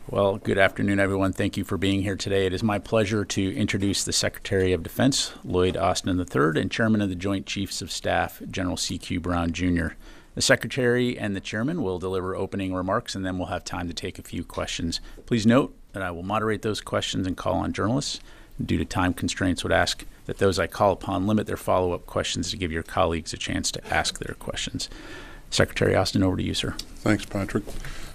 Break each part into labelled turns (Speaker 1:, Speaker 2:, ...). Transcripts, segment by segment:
Speaker 1: Well, good afternoon, everyone. Thank you for being here today. It is my pleasure to introduce the Secretary of Defense, Lloyd Austin III, and Chairman of the Joint Chiefs of Staff, General C.Q. Brown, Jr. The Secretary and the Chairman will deliver opening remarks, and then we'll have time to take a few questions. Please note that I will moderate those questions and call on journalists. Due to time constraints, would ask that those I call upon limit their follow-up questions to give your colleagues a chance to ask their questions. Secretary Austin, over to you, sir.
Speaker 2: Thanks, Patrick.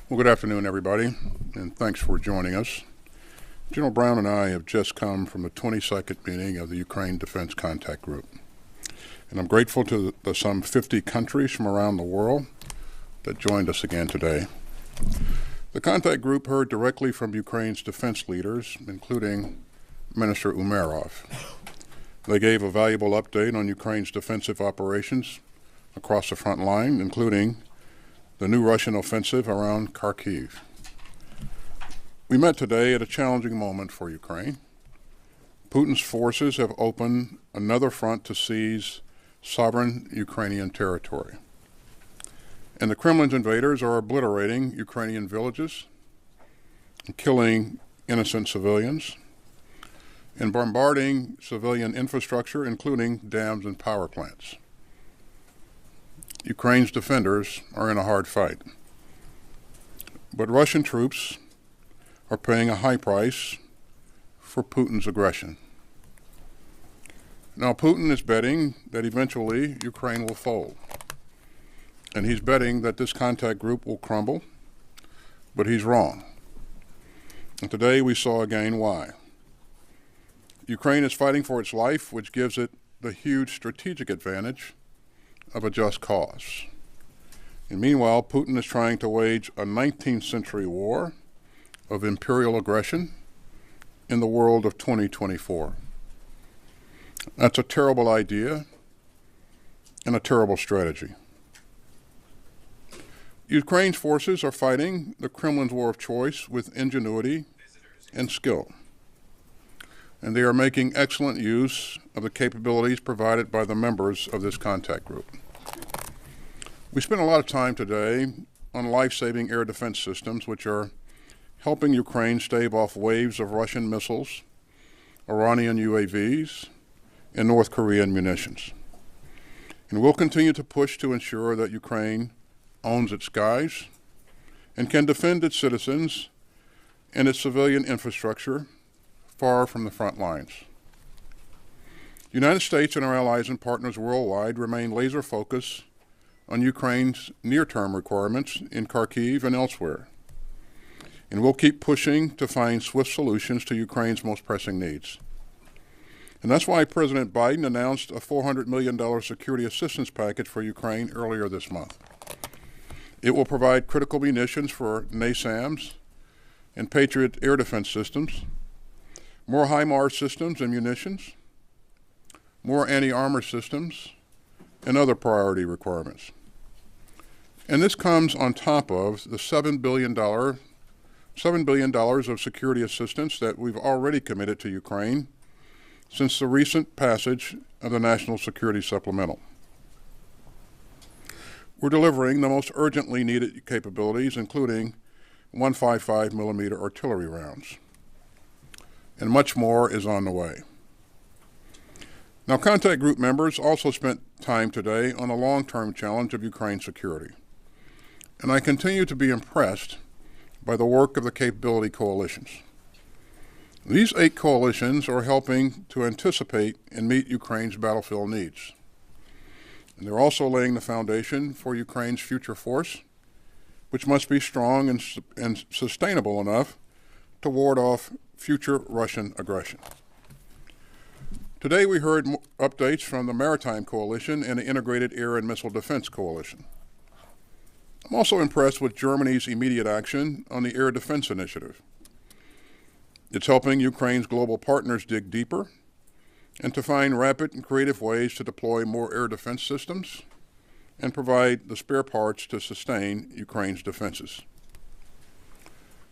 Speaker 2: Well, good afternoon, everybody, and thanks for joining us. General Brown and I have just come from the 22nd meeting of the Ukraine Defense Contact Group, and I'm grateful to the some 50 countries from around the world that joined us again today. The contact group heard directly from Ukraine's defense leaders, including Minister Umerov. They gave a valuable update on Ukraine's defensive operations across the front line, including the new Russian offensive around Kharkiv. We met today at a challenging moment for Ukraine. Putin's forces have opened another front to seize sovereign Ukrainian territory. And the Kremlin's invaders are obliterating Ukrainian villages, killing innocent civilians, and bombarding civilian infrastructure, including dams and power plants. Ukraine's defenders are in a hard fight. But Russian troops are paying a high price for Putin's aggression. Now, Putin is betting that eventually Ukraine will fold. And he's betting that this contact group will crumble, but he's wrong. And today we saw again why. Ukraine is fighting for its life, which gives it the huge strategic advantage of a just cause. And meanwhile, Putin is trying to wage a 19th century war of imperial aggression in the world of 2024. That's a terrible idea and a terrible strategy. Ukraine's forces are fighting the Kremlin's war of choice with ingenuity and skill. And they are making excellent use of the capabilities provided by the members of this contact group. We spent a lot of time today on life-saving air defense systems, which are helping Ukraine stave off waves of Russian missiles, Iranian UAVs, and North Korean munitions. And we'll continue to push to ensure that Ukraine owns its skies and can defend its citizens and its civilian infrastructure far from the front lines. The United States and our allies and partners worldwide remain laser-focused on Ukraine's near-term requirements in Kharkiv and elsewhere. And we'll keep pushing to find swift solutions to Ukraine's most pressing needs. And that's why President Biden announced a $400 million security assistance package for Ukraine earlier this month. It will provide critical munitions for NASAMS and Patriot air defense systems, more HIMARS systems and munitions, more anti-armor systems, and other priority requirements. And this comes on top of the $7 billion of security assistance that we've already committed to Ukraine since the recent passage of the National Security Supplemental. We're delivering the most urgently needed capabilities, including 155 millimeter artillery rounds. And much more is on the way. Now, contact group members also spent time today on the long-term challenge of Ukraine's security. And I continue to be impressed by the work of the capability coalitions. These 8 coalitions are helping to anticipate and meet Ukraine's battlefield needs. And they're also laying the foundation for Ukraine's future force, which must be strong and sustainable enough to ward off future Russian aggression. Today we heard updates from the Maritime Coalition and the Integrated Air and Missile Defense Coalition. I'm also impressed with Germany's immediate action on the Air Defense Initiative. It's helping Ukraine's global partners dig deeper and to find rapid and creative ways to deploy more air defense systems and provide the spare parts to sustain Ukraine's defenses.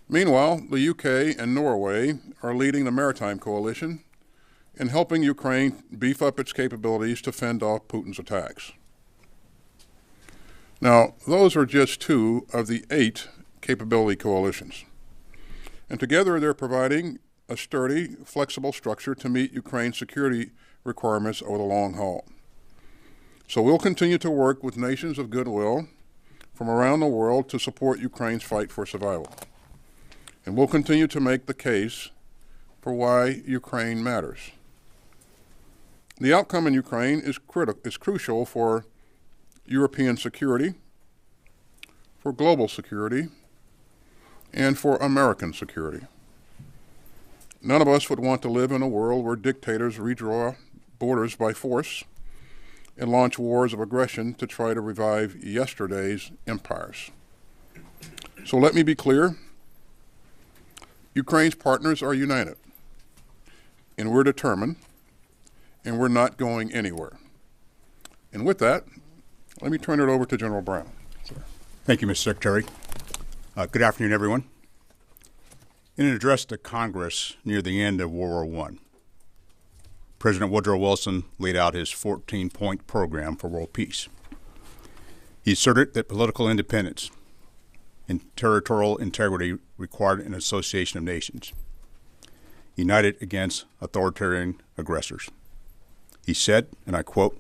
Speaker 2: Meanwhile, the UK and Norway are leading the Maritime Coalition in helping Ukraine beef up its capabilities to fend off Putin's attacks. Now, those are just 2 of the 8 capability coalitions. And together they're providing a sturdy, flexible structure to meet Ukraine's security requirements over the long haul. So we'll continue to work with nations of goodwill from around the world to support Ukraine's fight for survival. And we'll continue to make the case for why Ukraine matters. The outcome in Ukraine is crucial for European security, for global security, and for American security. None of us would want to live in a world where dictators redraw borders by force and launch wars of aggression to try to revive yesterday's empires. So let me be clear. Ukraine's partners are united, and we're determined, and we're not going anywhere. And with that, let me turn it over to General Brown.
Speaker 3: Thank you, Mr. Secretary. Good afternoon, everyone. In an address to Congress near the end of World War I, President Woodrow Wilson laid out his 14-point program for world peace. He asserted that political independence and territorial integrity required an association of nations, united against authoritarian aggressors. He said, and I quote,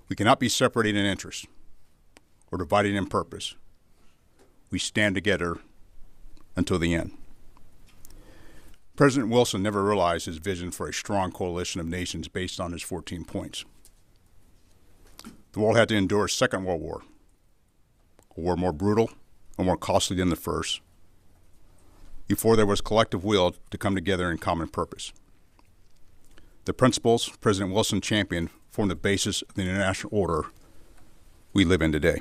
Speaker 3: "We cannot be separated in interest or divided in purpose. We stand together until the end." President Wilson never realized his vision for a strong coalition of nations based on his 14 points. The world had to endure a Second World War, a war more brutal and more costly than the first, before there was collective will to come together in common purpose. The principles President Wilson championed form the basis of the international order we live in today.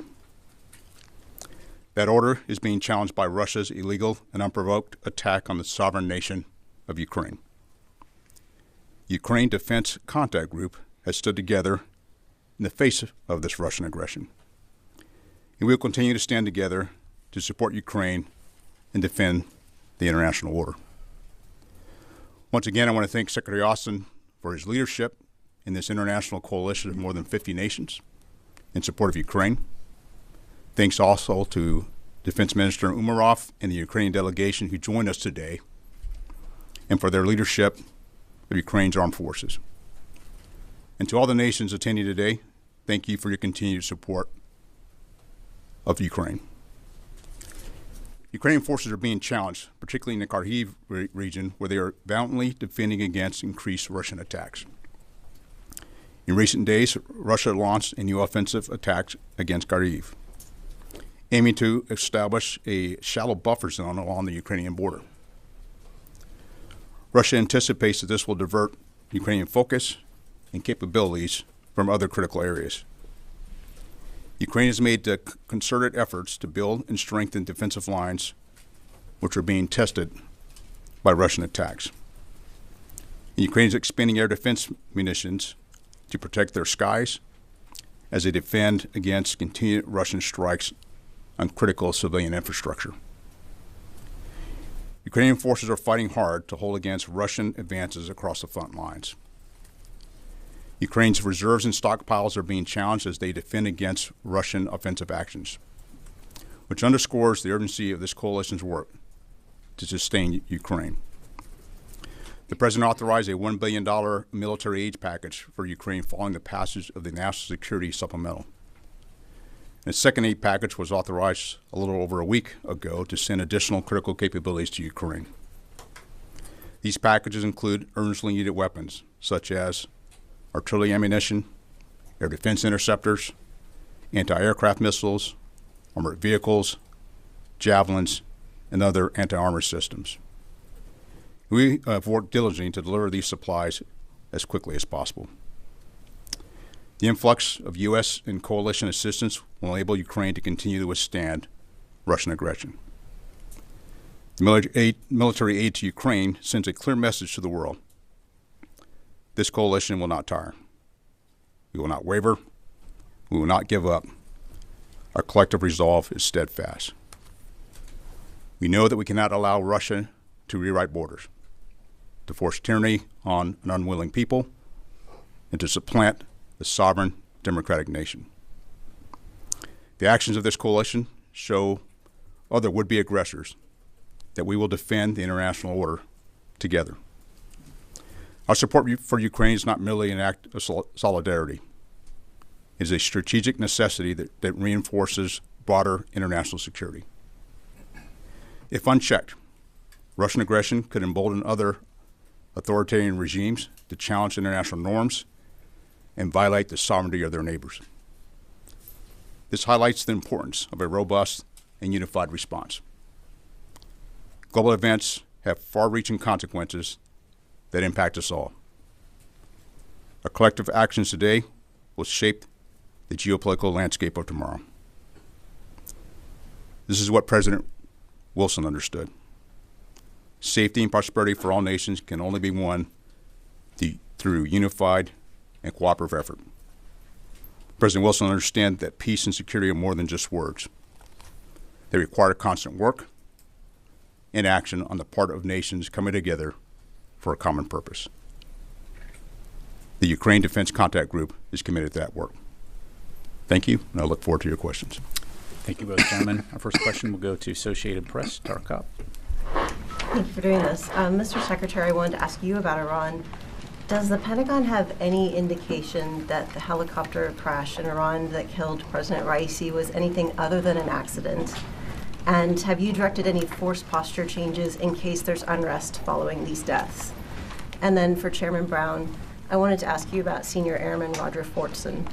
Speaker 3: That order is being challenged by Russia's illegal and unprovoked attack on the sovereign nation of Ukraine. Ukraine Defense Contact Group has stood together in the face of this Russian aggression. And we will continue to stand together to support Ukraine and defend the international order. Once again, I want to thank Secretary Austin for his leadership in this international coalition of more than 50 nations in support of Ukraine. Thanks also to Defense Minister Umarov and the Ukrainian delegation who joined us today, and for their leadership of Ukraine's armed forces. And to all the nations attending today, thank you for your continued support of Ukraine. Ukrainian forces are being challenged, particularly in the Kharkiv region, where they are valiantly defending against increased Russian attacks. In recent days, Russia launched a new offensive attack against Kharkiv, aiming to establish a shallow buffer zone along the Ukrainian border. Russia anticipates that this will divert Ukrainian focus and capabilities from other critical areas. Ukraine has made concerted efforts to build and strengthen defensive lines, which are being tested by Russian attacks. And Ukraine is expending air defense munitions to protect their skies as they defend against continued Russian strikes on critical civilian infrastructure. Ukrainian forces are fighting hard to hold against Russian advances across the front lines. Ukraine's reserves and stockpiles are being challenged as they defend against Russian offensive actions, which underscores the urgency of this coalition's work to sustain Ukraine. The President authorized a $1 billion military aid package for Ukraine following the passage of the National Security Supplemental. And a second aid package was authorized a little over a week ago to send additional critical capabilities to Ukraine. These packages include urgently needed weapons, such as artillery ammunition, air defense interceptors, anti-aircraft missiles, armored vehicles, javelins, and other anti-armor systems. We have worked diligently to deliver these supplies as quickly as possible. The influx of U.S. and coalition assistance will enable Ukraine to continue to withstand Russian aggression. The military aid to Ukraine sends a clear message to the world. This coalition will not tire. We will not waver. We will not give up. Our collective resolve is steadfast. We know that we cannot allow Russia to rewrite borders, to force tyranny on an unwilling people, and to supplant the sovereign democratic nation. The actions of this coalition show other would-be aggressors that we will defend the international order together. Our support for Ukraine is not merely an act of solidarity. It is a strategic necessity that reinforces broader international security. If unchecked, Russian aggression could embolden other authoritarian regimes to challenge international norms and violate the sovereignty of their neighbors. This highlights the importance of a robust and unified response. Global events have far-reaching consequences that impact us all. Our collective actions today will shape the geopolitical landscape of tomorrow. This is what President Wilson understood. Safety and prosperity for all nations can only be won through unified and cooperative effort. President Wilson understood that peace and security are more than just words. They require constant work and action on the part of nations coming together for a common purpose. The Ukraine Defense Contact Group is committed to that work. Thank you, and I look forward to your questions.
Speaker 1: Thank you both, gentlemen. Our first question will go to Associated Press, Tara Kopp.
Speaker 4: Thank you for doing this. Mr. Secretary, I wanted to ask you about Iran. Does the Pentagon have any indication that the helicopter crash in Iran that killed President Raisi was anything other than an accident? And have you directed any force posture changes in case there's unrest following these deaths? And then for Chairman Brown, I wanted to ask you about Senior Airman Roger Fortson.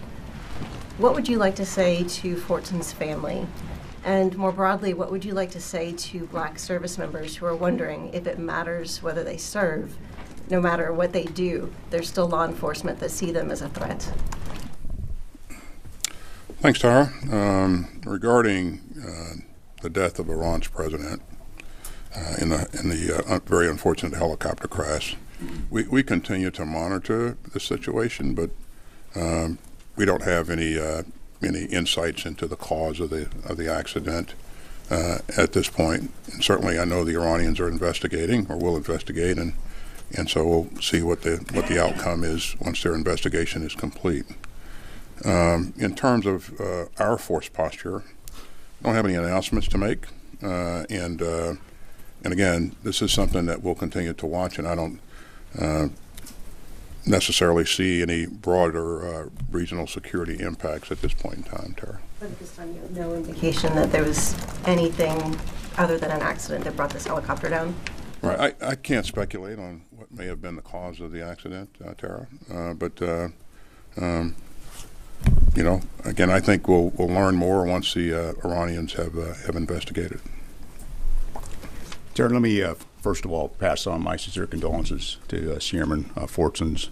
Speaker 4: What would you like to say to Fortson's family? And more broadly, what would you like to say to Black service members who are wondering if it matters whether they serve? No matter what they do, there's still law enforcement that see them as a threat.
Speaker 2: Thanks, Tara. Regarding the death of Iran's president in the very unfortunate helicopter crash, we continue to monitor the situation, but we don't have any insights into the cause of the accident at this point. And certainly, I know the Iranians are investigating or will investigate, and so we'll see what the outcome is once their investigation is complete. In terms of our force posture, I don't have any announcements to make, and again, this is something that we'll continue to watch, and I don't necessarily see any broader regional security impacts at this point in time, Tara.
Speaker 4: But at this time, you have no indication that there was anything other than an accident that brought this helicopter down?
Speaker 2: Right. I can't speculate on what may have been the cause of the accident, Tara, but again, I think we'll learn more once the Iranians have investigated.
Speaker 3: Tara, let me first of all pass on my sincere condolences to Chairman Fortson's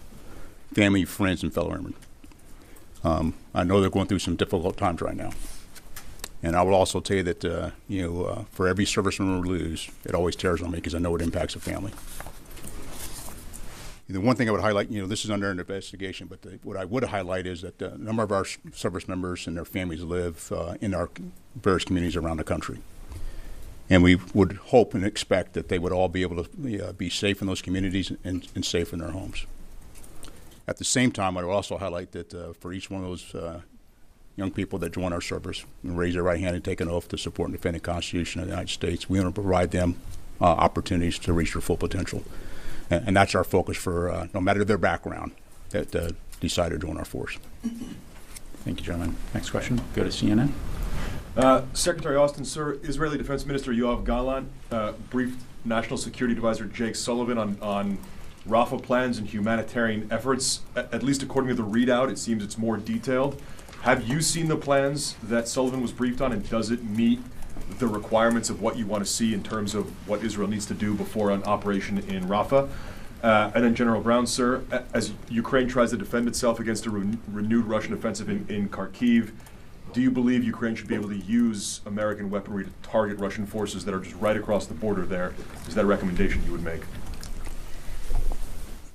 Speaker 3: family, friends, and fellow airmen. I know they're going through some difficult times right now. And I will also tell you that, for every service member we lose, it always tears on me because I know it impacts the family. The one thing I would highlight, this is under an investigation, but what I would highlight is that a number of our service members and their families live in our various communities around the country. And we would hope and expect that they would all be able to be safe in those communities and safe in their homes. At the same time, I would also highlight that for each one of those young people that join our service and raise their right hand and take an oath to support and defend the Constitution of the United States, we want to provide them opportunities to reach their full potential. And that's our focus for no matter their background that decide to join our force.
Speaker 1: Thank you, gentlemen. Next question, go to CNN.
Speaker 5: Secretary Austin, sir, Israeli Defense Minister Yoav Gallant briefed National Security Advisor Jake Sullivan on Rafah plans and humanitarian efforts. At least according to the readout, it seems it's more detailed. Have you seen the plans that Sullivan was briefed on, and does it meet the requirements of what you want to see in terms of what Israel needs to do before an operation in Rafah? And then General Brown, sir, as Ukraine tries to defend itself against a renewed Russian offensive in Kharkiv, do you believe Ukraine should be able to use American weaponry to target Russian forces that are just right across the border there? Is that a recommendation you would make?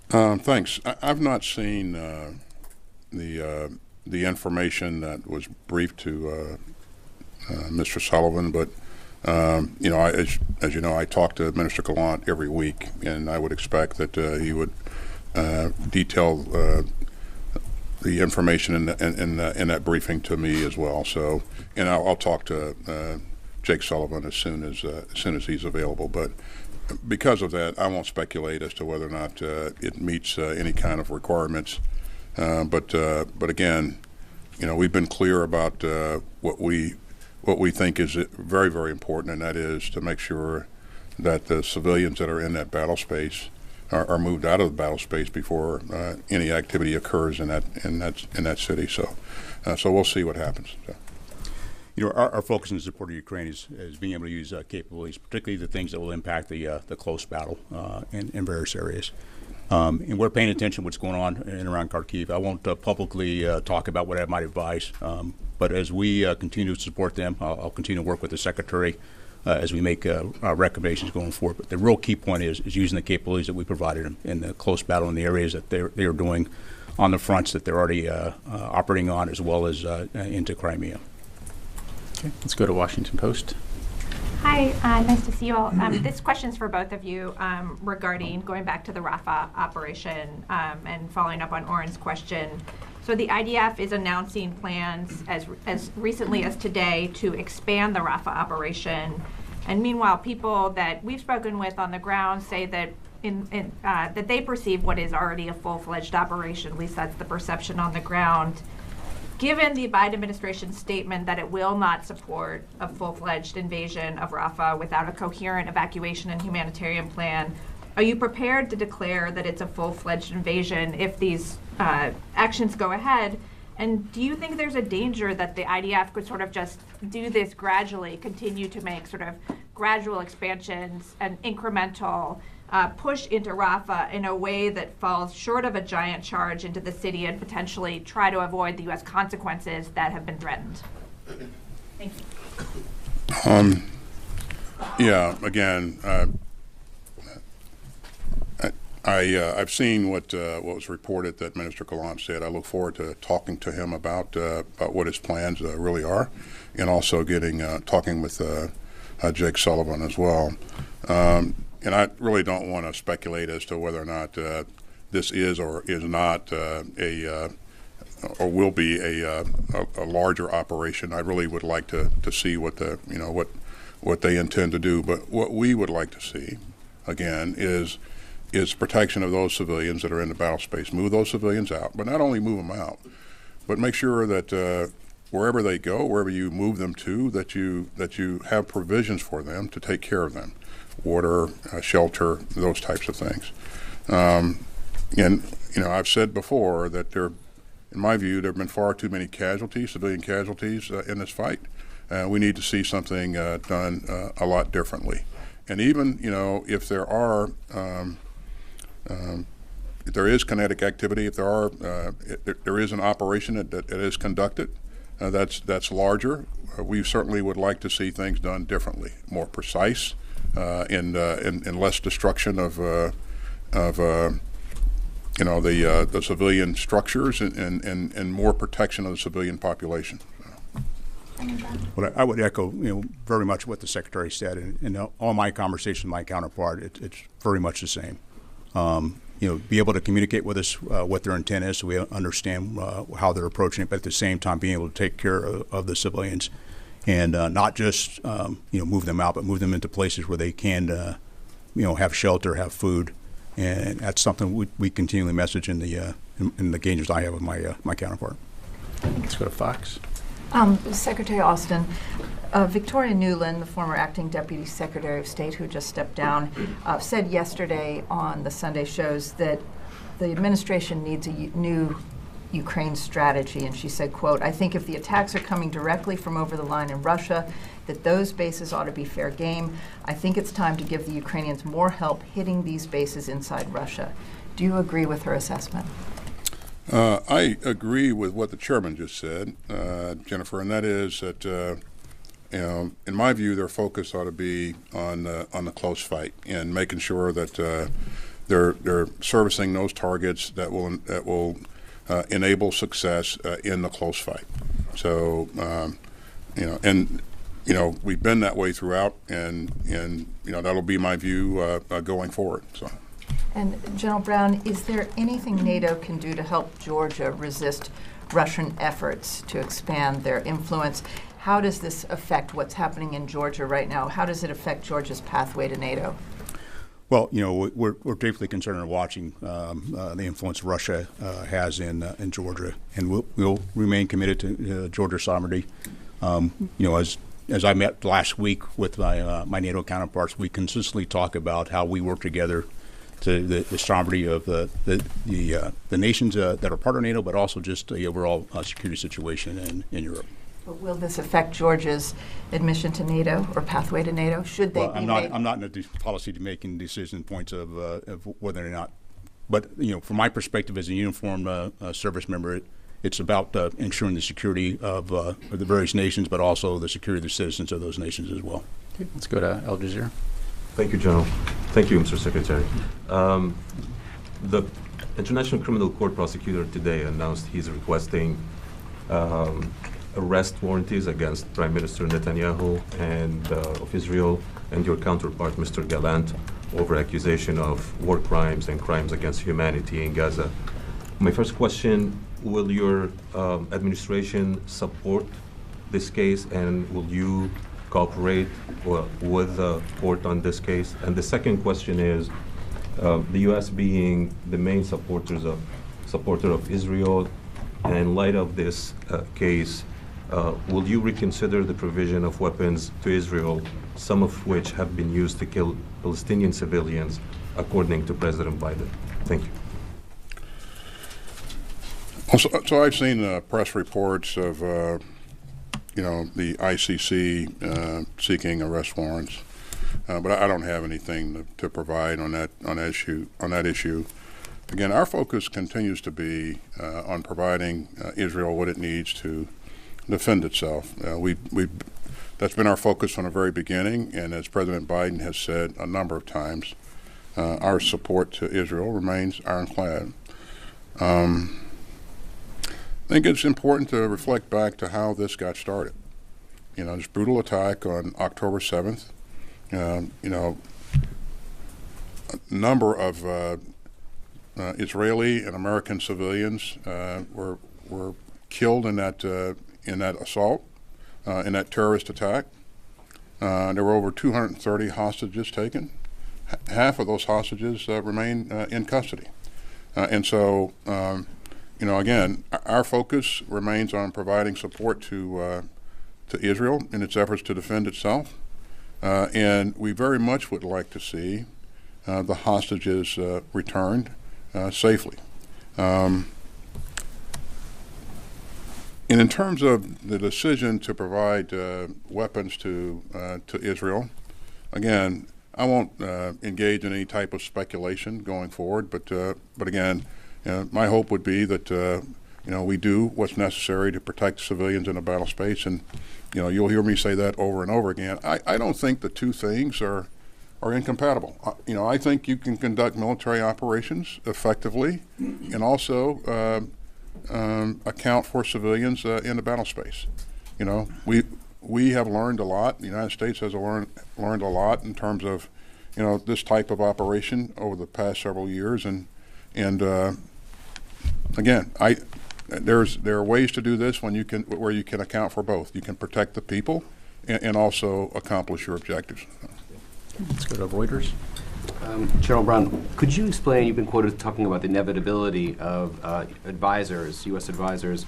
Speaker 2: Thanks. I've not seen the information that was briefed to Mr. Sullivan, but as you know, I talk to Minister Gallant every week, and I would expect that he would detail the information in that briefing to me as well. So, and I'll talk to Jake Sullivan as soon as he's available. But because of that, I won't speculate as to whether or not it meets any kind of requirements. But again, we've been clear about what we think is very, very important, and that is to make sure that the civilians that are in that battle space are moved out of the battle space before any activity occurs in that city. So we'll see what happens. So.
Speaker 3: Our focus in support of Ukraine is being able to use capabilities, particularly the things that will impact the close battle in various areas. And we're paying attention to what's going on in and around Kharkiv. I won't publicly talk about what I might advise, but as we continue to support them, I'll continue to work with the Secretary as we make recommendations going forward. But the real key point is using the capabilities that we provided them in the close battle in the areas that they are doing on the fronts that they're already operating on, as well as into Crimea.
Speaker 1: Okay, let's go to Washington Post.
Speaker 6: Hi, nice to see you all. This question's for both of you regarding going back to the Rafah operation and following up on Oren's question. So the IDF is announcing plans as recently as today to expand the Rafah operation. And meanwhile, people that we've spoken with on the ground say that that they perceive what is already a full-fledged operation, at least that's the perception on the ground. Given the Biden administration's statement that it will not support a full-fledged invasion of Rafah without a coherent evacuation and humanitarian plan, are you prepared to declare that it's a full-fledged invasion if these actions go ahead? And do you think there's a danger that the IDF could sort of just do this gradually, continue to make sort of gradual expansions and incremental push into Rafah in a way that falls short of a giant charge into the city and potentially try to avoid the U.S. consequences that have been threatened? Thank you.
Speaker 2: Yeah, again, I've seen what was reported that Minister Gallant said. I look forward to talking to him about what his plans really are, and also talking with Jake Sullivan as well. And I really don't want to speculate as to whether or not this is or is not or will be a larger operation. I really would like to see what they intend to do. But what we would like to see, again, is protection of those civilians that are in the battle space. Move those civilians out, but not only move them out, but make sure that wherever they go, wherever you move them to, that you have provisions for them to take care of them. Water, shelter, those types of things. And I've said before that in my view, there have been far too many casualties, civilian casualties in this fight. We need to see something done a lot differently. And even if there are, if there is kinetic activity, if there is an operation that is conducted that's larger, we certainly would like to see things done differently, more precise. And less destruction of the civilian structures and more protection of the civilian population.
Speaker 3: Well, I would echo very much what the Secretary said, and all my conversations with my counterpart, it's very much the same. Be able to communicate with us what their intent is, so we understand how they're approaching it, but at the same time being able to take care of the civilians. And not just move them out, but move them into places where they can, have shelter, have food, and that's something we continually message in the engagements I have with my counterpart.
Speaker 1: Let's go to Fox.
Speaker 7: Secretary Austin, Victoria Nuland, the former acting Deputy Secretary of State who just stepped down, said yesterday on the Sunday shows that the administration needs a new Ukraine strategy, and she said, quote, "I think if the attacks are coming directly from over the line in Russia, that those bases ought to be fair game. I think it's time to give the Ukrainians more help hitting these bases inside Russia." Do you agree with her assessment?
Speaker 2: I agree with what the chairman just said, Jennifer, and that is that, in my view, their focus ought to be on the close fight and making sure that they're servicing those targets that will enable success in the close fight. So, we've been that way throughout, and that'll be my view going forward. So.
Speaker 7: And General Brown, is there anything NATO can do to help Georgia resist Russian efforts to expand their influence? How does this affect what's happening in Georgia right now? How does it affect Georgia's pathway to NATO?
Speaker 3: Well, we're deeply concerned in watching the influence Russia has in Georgia, and we'll remain committed to Georgia's sovereignty. As I met last week with my NATO counterparts, we consistently talk about how we work together to the sovereignty of the nations that are part of NATO, but also just the overall security situation in Europe.
Speaker 7: But will this affect Georgia's admission to NATO or pathway to NATO? Should they
Speaker 3: Well,
Speaker 7: be
Speaker 3: I'm not in the policy-making decision points of whether or not. But from my perspective as a uniformed service member, it's about ensuring the security of the various nations, but also the security of the citizens of those nations as well.
Speaker 1: Okay, let's go to Al Jazeera.
Speaker 8: Thank you, General. Thank you, Mr. Secretary. The International Criminal Court prosecutor today announced he's requesting arrest warranties against Prime Minister Netanyahu and of Israel and your counterpart, Mr. Gallant, over accusation of war crimes and crimes against humanity in Gaza. My first question, will your administration support this case, and will you cooperate with the court on this case? And the second question is, the U.S. being the main supporter of Israel, and in light of this case, will you reconsider the provision of weapons to Israel, some of which have been used to kill Palestinian civilians, according to President Biden? Thank you.
Speaker 2: So I've seen press reports of, the ICC seeking arrest warrants, but I don't have anything to provide on that issue. Again, our focus continues to be on providing Israel what it needs to defend itself. That's been our focus from the very beginning, and as President Biden has said a number of times, our support to Israel remains ironclad. I think it's important to reflect back to how this got started. This brutal attack on October 7th, a number of Israeli and American civilians were killed in that assault, in that terrorist attack. There were over 230 hostages taken. Half of those hostages remain in custody. And so, again, our focus remains on providing support to Israel in its efforts to defend itself. And we very much would like to see the hostages returned safely. And in terms of the decision to provide weapons to Israel, again, I won't engage in any type of speculation going forward. But again, my hope would be that we do what's necessary to protect civilians in the battle space. And you'll hear me say that over and over again. I don't think the two things are incompatible. I think you can conduct military operations effectively and also account for civilians in the battle space. We have learned a lot. The United States has learned a lot in terms of this type of operation over the past several years. And again, there are ways to do this where you can account for both. You can protect the people and also accomplish your objectives.
Speaker 1: Let's go to Reuters.
Speaker 9: General Brown, could you explain, you've been quoted talking about the inevitability of U.S. advisors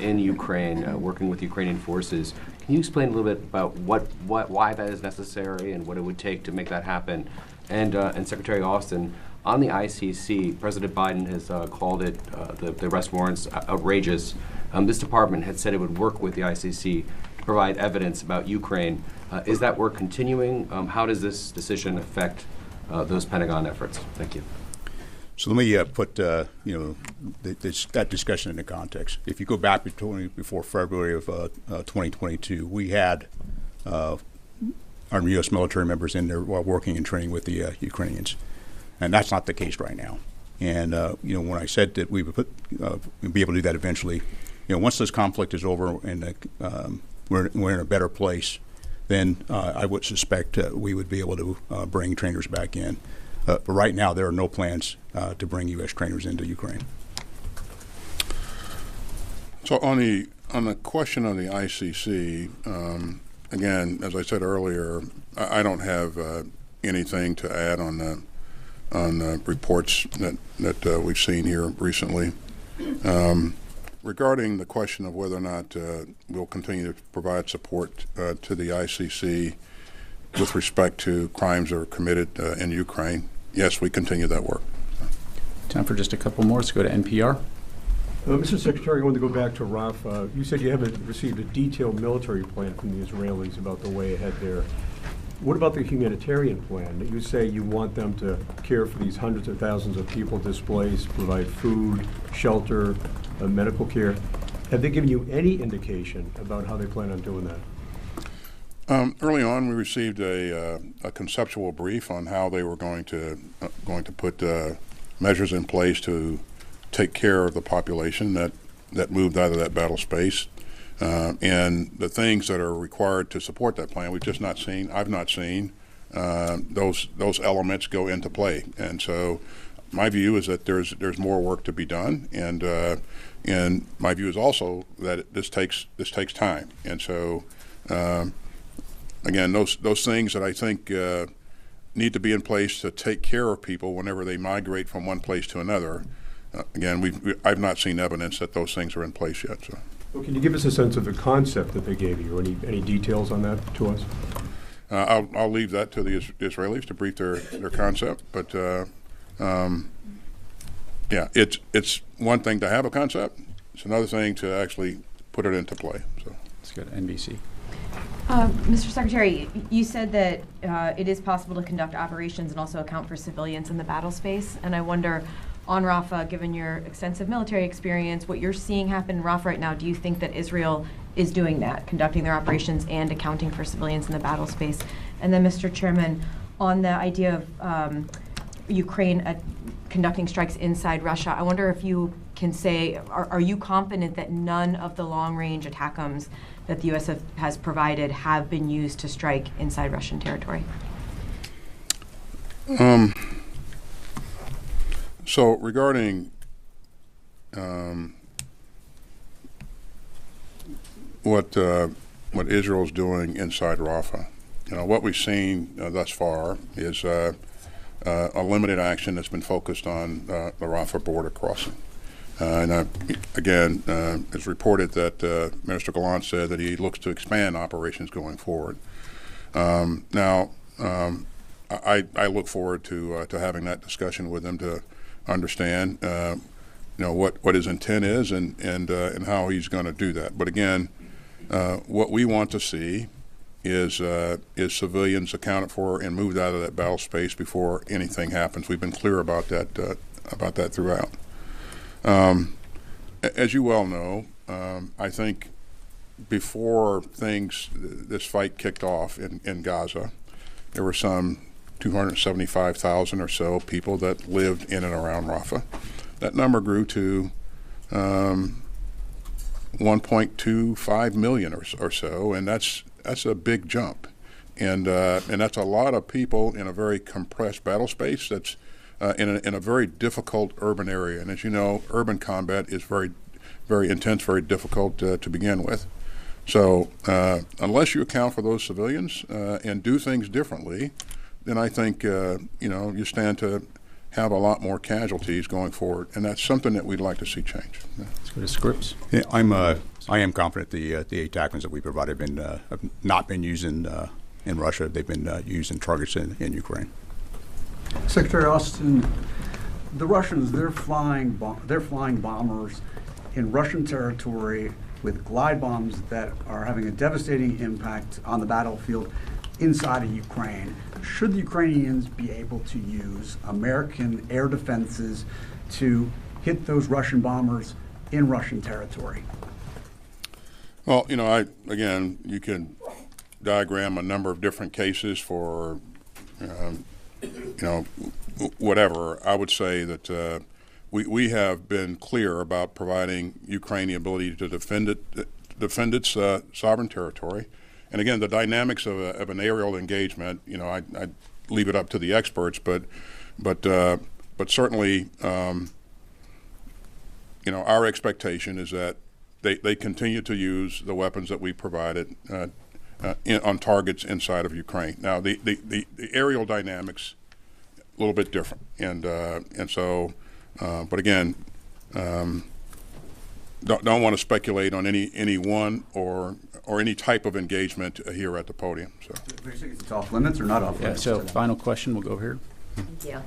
Speaker 9: in Ukraine, working with Ukrainian forces. Can you explain a little bit about why that is necessary and what it would take to make that happen? And Secretary Austin, on the ICC, President Biden has called it, the arrest warrants, outrageous. This department had said it would work with the ICC to provide evidence about Ukraine. Is that work continuing? How does this decision affect those Pentagon efforts? Thank you.
Speaker 3: So let me put that discussion into context. If you go back before February of 2022, we had our U.S. military members in there while working and training with the Ukrainians, and that's not the case right now. And when I said that we would be able to do that eventually, once this conflict is over and we're in a better place, then I would suspect we would be able to bring trainers back in. But right now, there are no plans to bring U.S. trainers into Ukraine.
Speaker 2: So on the On the question of the ICC, again, as I said earlier, I don't have anything to add on the reports that we've seen here recently. Regarding the question of whether or not we'll continue to provide support to the ICC with respect to crimes that are committed in Ukraine, yes, we continue that work.
Speaker 1: Time for just a couple more. Let's go to NPR.
Speaker 10: Mr. Secretary, I wanted to go back to Rafah. You said you haven't received a detailed military plan from the Israelis about the way ahead there. What about the humanitarian plan? You say you want them to care for these hundreds of thousands of people displaced, provide food, shelter, medical care. Have they given you any indication about how they plan on doing that?
Speaker 2: Early on, we received a conceptual brief on how they were going to put measures in place to take care of the population that moved out of that battle space. And the things that are required to support that plan, we've just not seen. I've not seen those elements go into play. And so, my view is that there's more work to be done, and my view is also that this takes time. And so, again, those things that I think need to be in place to take care of people whenever they migrate from one place to another. Again, I've not seen evidence that those things are in place yet. So.
Speaker 10: Well, can you give us a sense of the concept that they gave you? Any details on that to us?
Speaker 2: I'll leave that to the Israelis to brief their concept. But yeah, it's one thing to have a concept. It's another thing to actually put it into play. So
Speaker 1: let's go to NBC.
Speaker 11: Mr. Secretary, you said that it is possible to conduct operations and also account for civilians in the battle space, and I wonder, on Rafah, given your extensive military experience, what you're seeing happen in Rafah right now, do you think that Israel is doing that, conducting their operations and accounting for civilians in the battle space? And then, Mr. Chairman, on the idea of Ukraine conducting strikes inside Russia, I wonder if you can say, are you confident that none of the long-range ATACMS that the U.S. has provided have been used to strike inside Russian territory?
Speaker 2: So regarding what Israel's doing inside Rafah, what we've seen thus far is a limited action that's been focused on the Rafah border crossing. And again, it's reported that Minister Gallant said that he looks to expand operations going forward. Now, I look forward to having that discussion with him to understand, what his intent is and how he's going to do that. But again, what we want to see is civilians accounted for and moved out of that battle space before anything happens. We've been clear about that throughout. As you well know, I think before this fight kicked off in Gaza, there were some 275,000 or so people that lived in and around Rafah. That number grew to 1.25 million or so, and that's a big jump, and that's a lot of people in a very compressed battle space. That's in a very difficult urban area, and as you know, urban combat is very, very intense, very difficult to begin with. So unless you account for those civilians and do things differently, then I think you stand to have a lot more casualties going forward, and that's something that we'd like to see change.
Speaker 1: Let's go to Scripps.
Speaker 3: Yeah, I am confident the ATACMS that we provided have not been used in Russia. They've been used in targets in Ukraine.
Speaker 12: Secretary Austin, the Russians, they're flying bombers in Russian territory with glide bombs that are having a devastating impact on the battlefield inside of Ukraine. Should the Ukrainians be able to use American air defenses to hit those Russian bombers in Russian territory?
Speaker 2: Well, again, you can diagram a number of different cases for, whatever. I would say that we have been clear about providing Ukraine the ability to defend its sovereign territory. And again, the dynamics of an aerial engagement, I leave it up to the experts, but certainly, our expectation is that they continue to use the weapons that we provided on targets inside of Ukraine. Now, the aerial dynamics a little bit different, and so, but again, don't want to speculate on any one or any type of engagement here at the podium. So,
Speaker 12: it's off limits or not off limits?
Speaker 1: So, final question. We'll go over here.
Speaker 13: Thank you.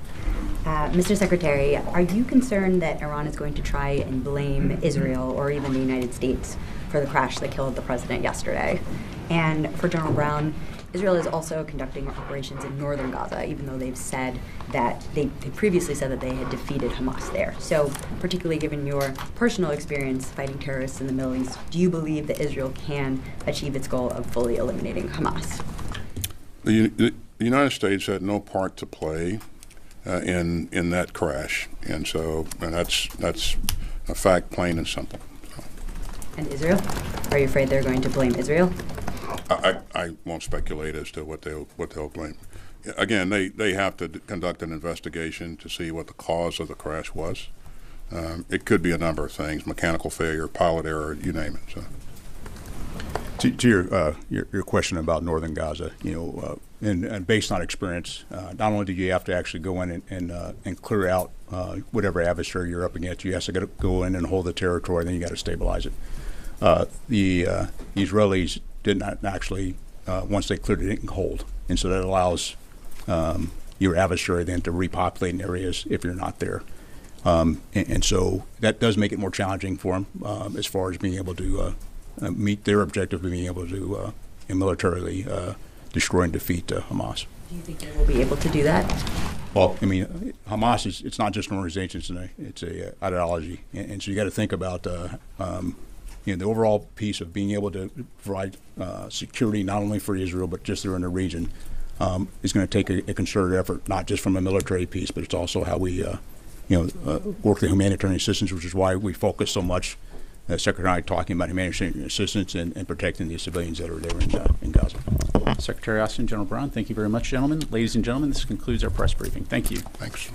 Speaker 13: Mr. Secretary, are you concerned that Iran is going to try and blame Israel or even the United States for the crash that killed the president yesterday? And for General Brown, Israel is also conducting operations in northern Gaza, even though they've said that they previously said that they had defeated Hamas there. So, particularly given your personal experience fighting terrorists in the Middle East, do you believe that Israel can achieve its goal of fully eliminating Hamas?
Speaker 2: The United States had no part to play in that crash, and that's a fact, plain and simple. So.
Speaker 13: And Israel? Are you afraid they're going to blame Israel?
Speaker 2: I won't speculate as to what they'll blame. Again, they have to conduct an investigation to see what the cause of the crash was. It could be a number of things: mechanical failure, pilot error, you name it. So.
Speaker 3: To your question about northern Gaza, and based on experience, not only do you have to actually go in and clear out whatever adversary you're up against, you have to go in and hold the territory, then you got to stabilize it. The Israelis did not actually, once they cleared it, didn't hold, and so that allows your adversary then to repopulate in areas if you're not there. And so that does make it more challenging for them as far as being able to meet their objective of being able to militarily destroy and defeat Hamas.
Speaker 13: Do you think they will be able to do that?
Speaker 3: Well, I mean, Hamas it's not just an organization; it's a ideology, and so you got to think about the overall piece of being able to provide security not only for Israel but just there in the region is going to take a concerted effort, not just from a military piece, but it's also how we work the humanitarian assistance, which is why we focus so much. Secretary talking about humanitarian assistance and protecting the civilians that are there in Gaza.
Speaker 1: Secretary Austin, General Brown, thank you very much, gentlemen. Ladies and gentlemen, this concludes our press briefing. Thank you.
Speaker 2: Thanks.